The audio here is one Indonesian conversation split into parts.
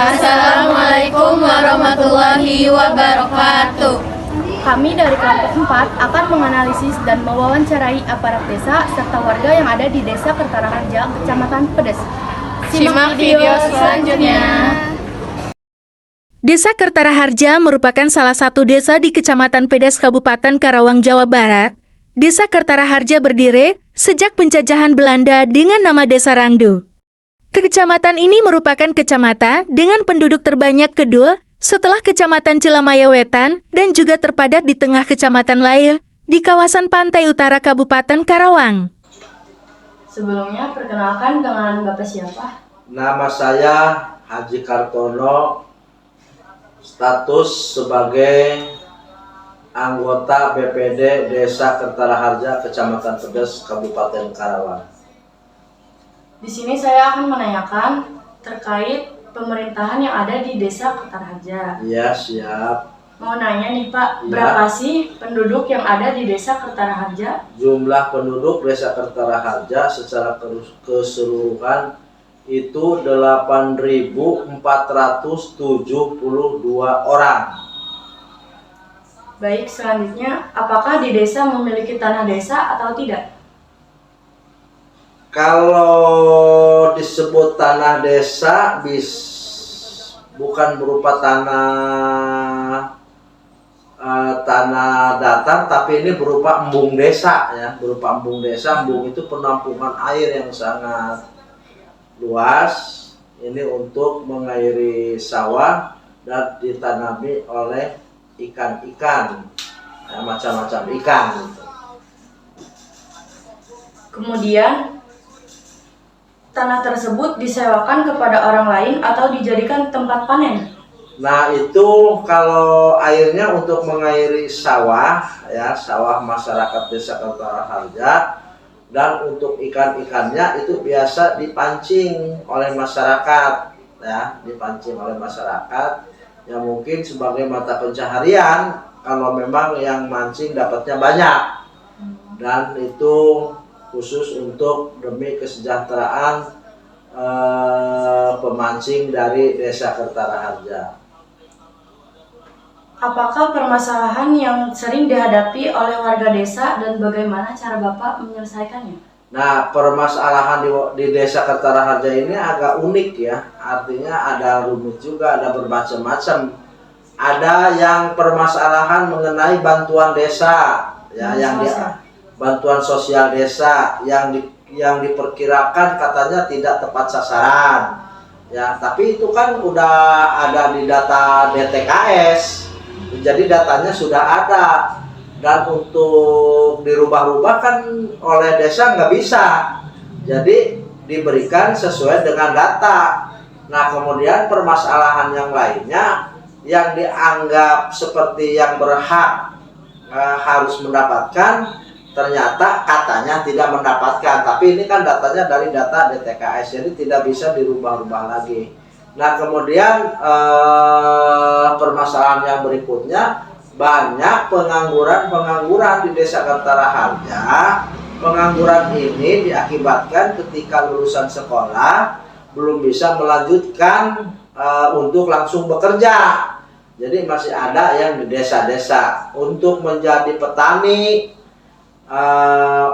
Assalamualaikum warahmatullahi wabarakatuh. Kami dari kelompok 4 akan menganalisis dan mewawancarai aparat desa serta warga yang ada di Desa Kertaraharja, Kecamatan Pedes. Simak video selanjutnya. Desa Kertaraharja merupakan salah satu desa di Kecamatan Pedes, Kabupaten Karawang, Jawa Barat. Desa Kertaraharja berdiri sejak penjajahan Belanda dengan nama Desa Rangdu. Kecamatan ini merupakan kecamatan dengan penduduk terbanyak kedua setelah Kecamatan Cilamaya Wetan dan juga terpadat di tengah kecamatan lain di kawasan pantai utara Kabupaten Karawang. Sebelumnya, perkenalkan dengan Bapak siapa? Nama saya Haji Kartono, status sebagai anggota BPD Desa Kertaraharja, Kecamatan Pedes, Kabupaten Karawang. Di sini saya akan menanyakan terkait pemerintahan yang ada di Desa Kertaraharja. Iya, siap. Mau nanya nih Pak, Ya. berapa sih penduduk yang ada di Desa Kertaraharja? Jumlah penduduk Desa Kertaraharja secara keseluruhan itu 8.472 orang. Baik, selanjutnya, apakah di desa memiliki tanah desa atau tidak? Kalau disebut tanah desa, bukan berupa tanah datar, tapi ini berupa embung desa, ya, berupa embung desa. Embung itu penampungan air yang sangat luas. Ini untuk mengairi sawah dan ditanami oleh ikan-ikan, ya, macam-macam ikan. Kemudian, tanah tersebut disewakan kepada orang lain atau dijadikan tempat panen? Nah, itu kalau airnya untuk mengairi sawah, ya, sawah masyarakat Desa Kertaraharja, dan untuk ikan-ikannya itu biasa dipancing oleh masyarakat, ya, dipancing oleh masyarakat yang mungkin sebagai mata pencaharian kalau memang yang mancing dapatnya banyak, dan itu khusus untuk demi kesejahteraan pemancing dari Desa Kertaraharja. Apakah permasalahan yang sering dihadapi oleh warga desa dan bagaimana cara Bapak menyelesaikannya? Nah, permasalahan di Desa Kertaraharja ini agak unik, ya. Artinya ada rumit juga, ada bermacam-macam. Ada yang permasalahan mengenai bantuan desa, ya, bantuan sosial desa yang diperkirakan katanya tidak tepat sasaran, ya. Tapi itu kan udah ada di data DTKS, jadi datanya sudah ada. Dan untuk dirubah-rubah kan oleh desa nggak bisa, jadi diberikan sesuai dengan data. Nah, kemudian permasalahan yang lainnya yang dianggap seperti yang berhak harus mendapatkan, ternyata katanya tidak mendapatkan. Tapi ini kan datanya dari data DTKS, jadi tidak bisa dirubah-rubah lagi. Nah, kemudian permasalahan yang berikutnya, banyak pengangguran di Desa Kertaraharja. Pengangguran ini diakibatkan ketika lulusan sekolah belum bisa melanjutkan untuk langsung bekerja. Jadi masih ada yang di desa-desa untuk menjadi petani.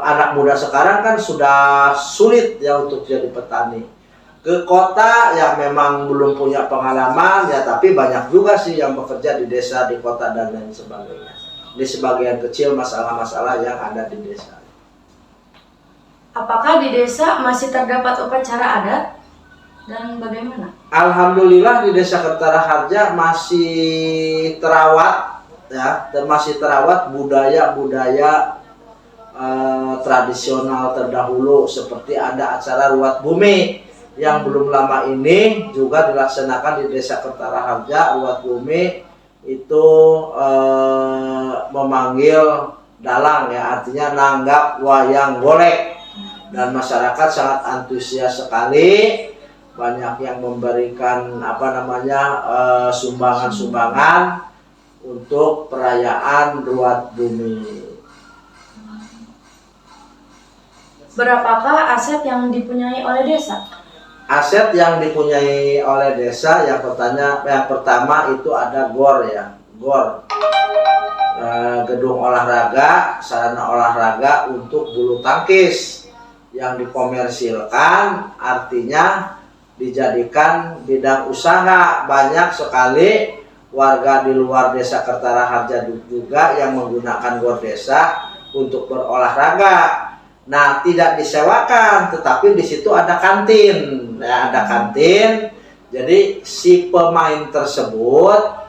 Anak muda sekarang kan sudah sulit, ya, untuk jadi petani. Ke kota yang memang belum punya pengalaman, ya, tapi banyak juga sih yang bekerja di desa, di kota, dan lain sebagainya. Ini sebagian kecil masalah-masalah yang ada di desa. Apakah di desa masih terdapat upacara adat dan bagaimana? Alhamdulillah di Desa Kertaraharja masih terawat, ya, dan masih terawat budaya-budaya tradisional terdahulu, seperti ada acara ruat bumi yang belum lama ini juga dilaksanakan di Desa Kertaraharja. Ruat bumi itu memanggil dalang, ya, artinya nanggap wayang golek, dan masyarakat sangat antusias sekali. Banyak yang memberikan sumbangan-sumbangan untuk perayaan ruat bumi. Berapakah aset yang dipunyai oleh desa? aset yang dipunyai oleh desa yang pertama itu ada GOR ya, GOR. Gedung olahraga, sarana olahraga untuk bulu tangkis yang dikomersilkan, artinya dijadikan bidang usaha. Banyak sekali warga di luar desa Kertaraharja juga yang menggunakan GOR desa untuk berolahraga. Nah, tidak disewakan, tetapi di situ ada kantin, ya, ada kantin. Jadi si pemain tersebut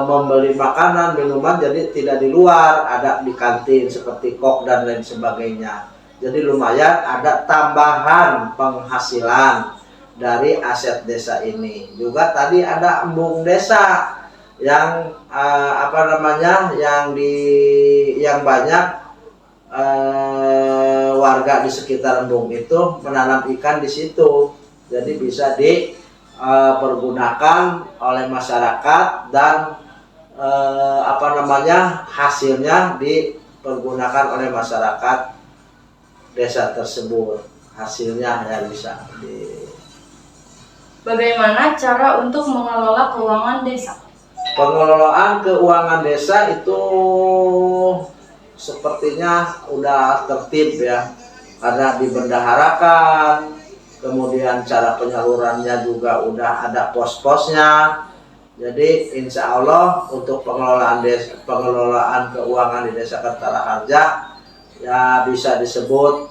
membeli makanan, minuman, jadi tidak di luar, ada di kantin seperti kok dan lain sebagainya. Jadi lumayan ada tambahan penghasilan dari aset desa ini. Juga tadi ada embung desa yang yang banyak warga di sekitar embung itu menanam ikan di situ. Jadi bisa dipergunakan oleh masyarakat dan hasilnya dipergunakan oleh masyarakat desa tersebut. Hasilnya ya bisa Bagaimana cara untuk mengelola keuangan desa? Pengelolaan keuangan desa itu sepertinya udah tertib ya, karena dibendaharakan. Kemudian cara penyalurannya juga udah ada pos-posnya. Jadi insya Allah untuk pengelolaan keuangan di desa Kertaraharja ya bisa disebut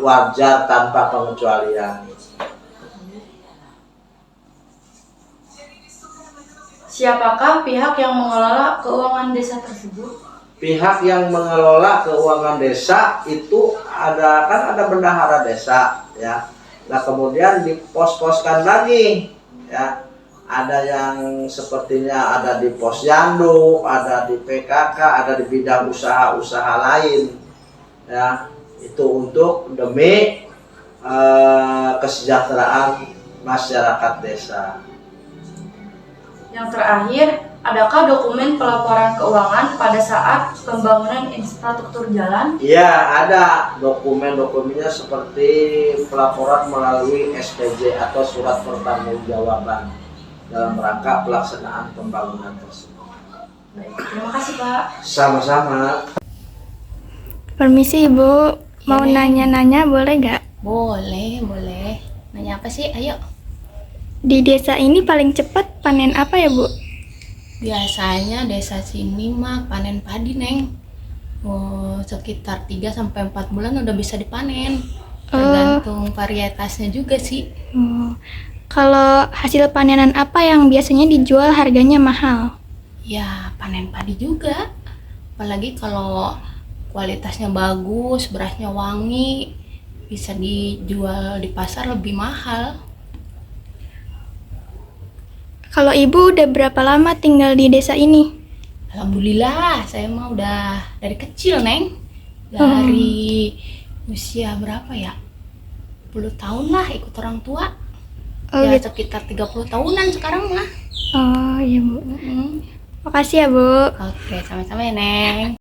wajar tanpa pengecualian. Siapakah pihak yang mengelola keuangan desa tersebut? Pihak yang mengelola keuangan desa itu ada bendahara desa ya. Nah, kemudian dipos-poskan lagi ya. Ada yang sepertinya ada di Posyandu, ada di PKK, ada di bidang usaha-usaha lain ya. Itu untuk demi kesejahteraan masyarakat desa. Yang terakhir, adakah dokumen pelaporan keuangan pada saat pembangunan infrastruktur jalan? Iya, ada dokumennya seperti pelaporan melalui SPJ atau surat pertanggungjawaban dalam rangka pelaksanaan pembangunan tersebut. Baik, terima kasih Pak. Sama-sama. Permisi Ibu, mau nanya-nanya boleh nggak? Boleh. Nanya apa sih? Ayo. Di desa ini paling cepat panen apa ya Bu? Biasanya desa sini mah panen padi, Neng. Sekitar 3-4 bulan udah bisa dipanen. Tergantung varietasnya juga sih. Kalau hasil panenan apa yang biasanya dijual harganya mahal? Ya, panen padi juga. Apalagi kalau kualitasnya bagus, berasnya wangi, bisa dijual di pasar lebih mahal. Kalau Ibu udah berapa lama tinggal di desa ini? Alhamdulillah, saya mah udah dari kecil, Neng. Dari usia berapa ya? 10 tahun lah ikut orang tua. Ya Gitu. sekitar 30 tahunan sekarang mah. Oh iya Bu. Makasih ya Bu. Oke, sama-sama ya, Neng.